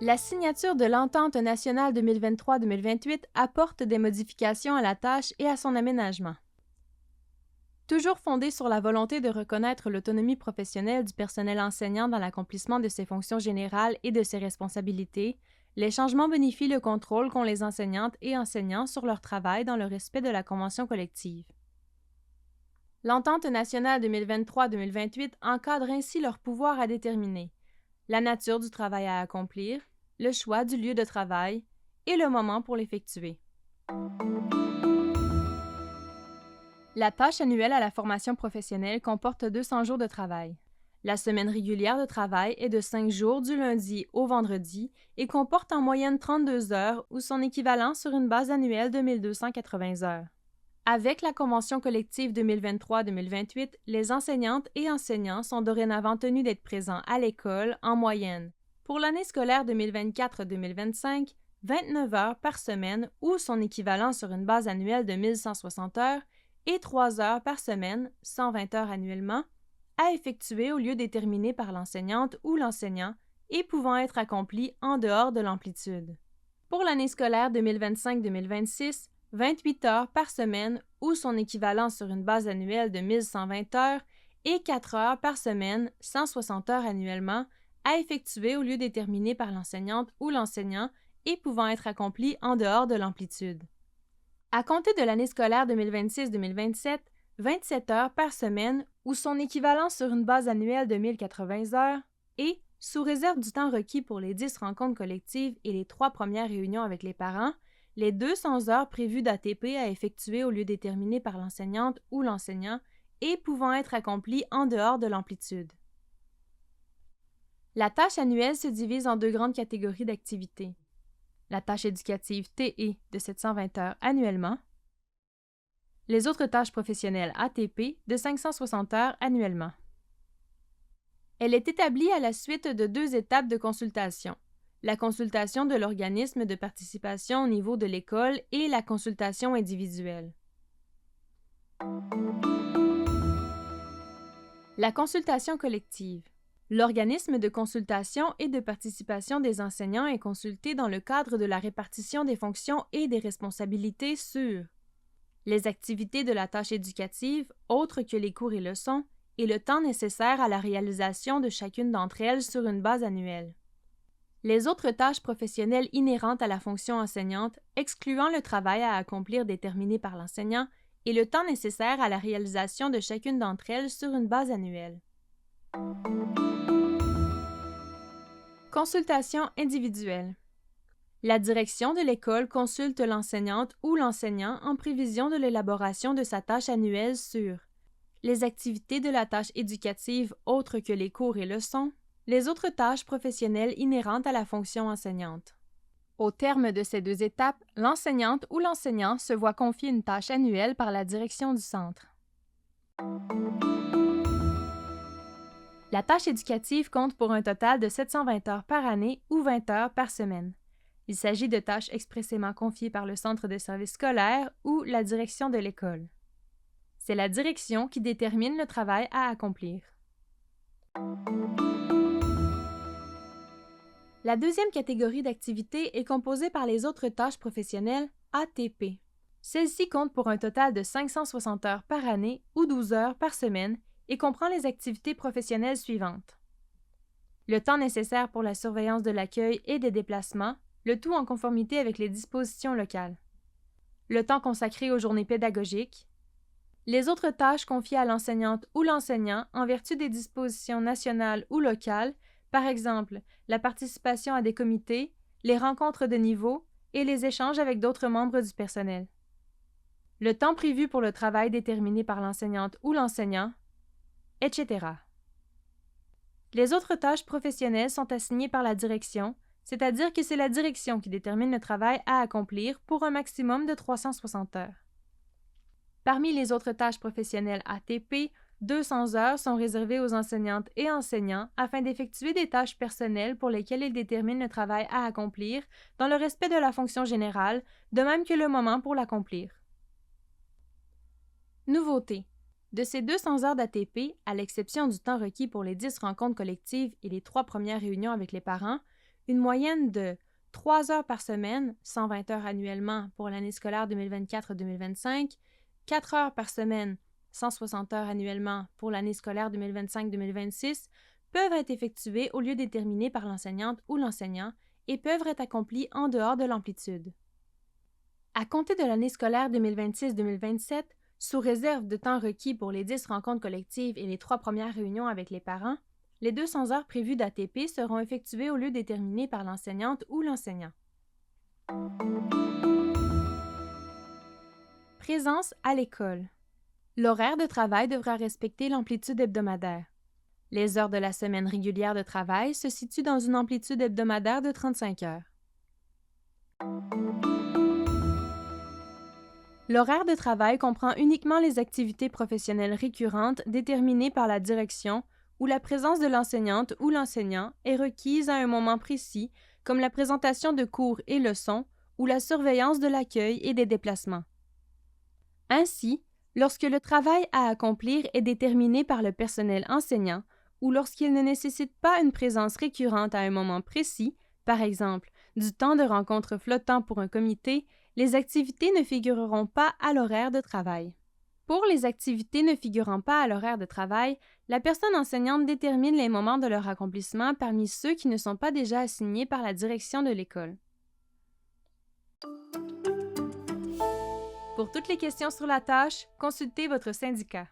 La signature de l'Entente nationale 2023-2028 apporte des modifications à la tâche et à son aménagement. Toujours fondée sur la volonté de reconnaître l'autonomie professionnelle du personnel enseignant dans l'accomplissement de ses fonctions générales et de ses responsabilités, les changements bonifient le contrôle qu'ont les enseignantes et enseignants sur leur travail dans le respect de la convention collective. L'Entente nationale 2023-2028 encadre ainsi leur pouvoir à déterminer la nature du travail à accomplir, le choix du lieu de travail et le moment pour l'effectuer. La tâche annuelle à la formation professionnelle comporte 200 jours de travail. La semaine régulière de travail est de 5 jours du lundi au vendredi et comporte en moyenne 32 heures ou son équivalent sur une base annuelle de 1280 heures. Avec la Convention collective 2023-2028, les enseignantes et enseignants sont dorénavant tenus d'être présents à l'école en moyenne pour l'année scolaire 2024-2025, 29 heures par semaine ou son équivalent sur une base annuelle de 1160 heures et 3 heures par semaine, 120 heures annuellement, à effectuer au lieu déterminé par l'enseignante ou l'enseignant et pouvant être accompli en dehors de l'amplitude. Pour l'année scolaire 2025-2026, 28 heures par semaine ou son équivalent sur une base annuelle de 1120 heures et 4 heures par semaine, 160 heures annuellement, à effectuer au lieu déterminé par l'enseignante ou l'enseignant et pouvant être accompli en dehors de l'amplitude. À compter de l'année scolaire 2026-2027, 27 heures par semaine ou son équivalent sur une base annuelle de 1080 heures et, sous réserve du temps requis pour les 10 rencontres collectives et les 3 premières réunions avec les parents, les 200 heures prévues d'ATP à effectuer au lieu déterminé par l'enseignante ou l'enseignant et pouvant être accomplies en dehors de l'amplitude. La tâche annuelle se divise en 2 grandes catégories d'activités. La tâche éducative TE de 720 heures annuellement, les autres tâches professionnelles ATP de 560 heures annuellement. Elle est établie à la suite de 2 étapes de consultation. La consultation de l'organisme de participation au niveau de l'école et la consultation individuelle. La consultation collective. L'organisme de consultation et de participation des enseignants est consulté dans le cadre de la répartition des fonctions et des responsabilités sur les activités de la tâche éducative, autres que les cours et leçons, et le temps nécessaire à la réalisation de chacune d'entre elles sur une base annuelle. Les autres tâches professionnelles inhérentes à la fonction enseignante, excluant le travail à accomplir déterminé par l'enseignant, et le temps nécessaire à la réalisation de chacune d'entre elles sur une base annuelle. Consultation individuelle. La direction de l'école consulte l'enseignante ou l'enseignant en prévision de l'élaboration de sa tâche annuelle sur les activités de la tâche éducative autres que les cours et leçons, les autres tâches professionnelles inhérentes à la fonction enseignante. Au terme de ces 2 étapes, l'enseignante ou l'enseignant se voit confier une tâche annuelle par la direction du centre. La tâche éducative compte pour un total de 720 heures par année ou 20 heures par semaine. Il s'agit de tâches expressément confiées par le centre de service scolaire ou la direction de l'école. C'est la direction qui détermine le travail à accomplir. La deuxième catégorie d'activités est composée par les autres tâches professionnelles ATP. Celle-ci compte pour un total de 560 heures par année ou 12 heures par semaine et comprend les activités professionnelles suivantes. Le temps nécessaire pour la surveillance de l'accueil et des déplacements, le tout en conformité avec les dispositions locales. Le temps consacré aux journées pédagogiques. Les autres tâches confiées à l'enseignante ou l'enseignant en vertu des dispositions nationales ou locales, par exemple la participation à des comités, les rencontres de niveau et les échanges avec d'autres membres du personnel. Le temps prévu pour le travail déterminé par l'enseignante ou l'enseignant, etc. Les autres tâches professionnelles sont assignées par la direction, c'est-à-dire que c'est la direction qui détermine le travail à accomplir pour un maximum de 360 heures. Parmi les autres tâches professionnelles ATP, 200 heures sont réservées aux enseignantes et enseignants afin d'effectuer des tâches personnelles pour lesquelles ils déterminent le travail à accomplir dans le respect de la fonction générale, de même que le moment pour l'accomplir. Nouveauté. De ces 200 heures d'ATP, à l'exception du temps requis pour les 10 rencontres collectives et les 3 premières réunions avec les parents, une moyenne de 3 heures par semaine, 120 heures annuellement pour l'année scolaire 2024-2025, 4 heures par semaine, 160 heures annuellement pour l'année scolaire 2025-2026, peuvent être effectuées au lieu déterminé par l'enseignante ou l'enseignant et peuvent être accomplies en dehors de l'amplitude. À compter de l'année scolaire 2026-2027, sous réserve de temps requis pour les 10 rencontres collectives et les 3 premières réunions avec les parents, les 200 heures prévues d'ATP seront effectuées au lieu déterminé par l'enseignante ou l'enseignant. Présence à l'école. L'horaire de travail devra respecter l'amplitude hebdomadaire. Les heures de la semaine régulière de travail se situent dans une amplitude hebdomadaire de 35 heures. L'horaire de travail comprend uniquement les activités professionnelles récurrentes déterminées par la direction où la présence de l'enseignante ou l'enseignant est requise à un moment précis, comme la présentation de cours et leçons ou la surveillance de l'accueil et des déplacements. Ainsi, lorsque le travail à accomplir est déterminé par le personnel enseignant ou lorsqu'il ne nécessite pas une présence récurrente à un moment précis, par exemple du temps de rencontre flottant pour un comité, les activités ne figureront pas à l'horaire de travail. Pour les activités ne figurant pas à l'horaire de travail, la personne enseignante détermine les moments de leur accomplissement parmi ceux qui ne sont pas déjà assignés par la direction de l'école. Pour toutes les questions sur la tâche, consultez votre syndicat.